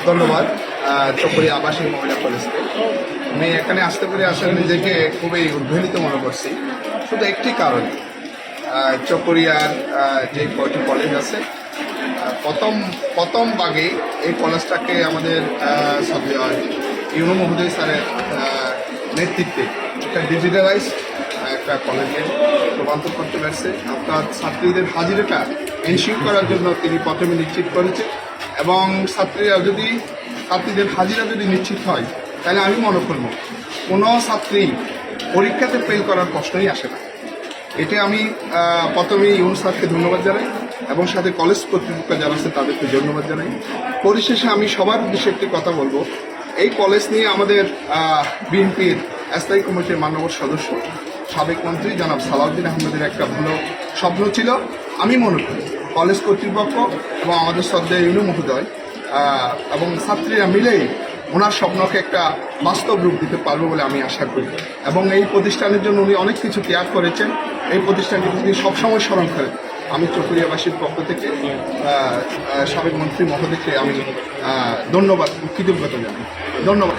ধন্যবাদ চকরিয়া আবাসিক মহিলা কলেজকে। আমি এখানে আসতে পেরে আসলে নিজেকে খুবই উদ্বেলিত মনে করছি, শুধু একটি কারণ, চকরিয়ার যে কয়টি কলেজ আছে প্রথম ভাগে এই কলেজটাকে আমাদের ইউনো মহোদয় স্যারের নেতৃত্বে একটা ডিজিটালাইজ একটা কলেজে রূপান্তর করতে পারছে। অর্থাৎ ছাত্রীদের হাজিরাটা এনশিওর করার জন্য তিনি প্রথমে নিশ্চিত করেছে, এবং ছাত্রীদের হাজিরা যদি নিশ্চিত হয় তাহলে আমি মনে করব কোনো ছাত্রী পরীক্ষাতে ফেল করার প্রশ্নই আসে না। এটা আমি প্রথমেই ইউন স্যারকে ধন্যবাদ জানাই এবং সাথে কলেজ কর্তৃপক্ষ যারা আছে তাদেরকে ধন্যবাদ জানাই। পরিশেষে আমি সবার উদ্দেশ্যে একটি কথা বলবো, এই কলেজ নিয়ে আমাদের বিএনপির স্থায়ী কমিটির মাননীয় সদস্য সাবেক মন্ত্রী জনাব সালাউদ্দিন আহমেদের একটা ভালো স্বপ্ন ছিল। আমি মনে করি কলেজ কর্তৃপক্ষ এবং আমাদের শ্রদ্ধেয় ইউনু মহোদয় এবং ছাত্রীরা মিলেই ওনার স্বপ্নকে একটা বাস্তব রূপ দিতে পারবে বলে আমি আশা করি, এবং এই প্রতিষ্ঠানের জন্য উনি অনেক কিছু ত্যাগ করেছেন। এই প্রতিষ্ঠানটি তিনি সবসময় স্মরণ করেন। আমি চকরিয়াবাসীর পক্ষ থেকে সাবেক মন্ত্রী মহোদয়কে আমি ধন্যবাদ, কৃতজ্ঞতা জানাই। ধন্যবাদ।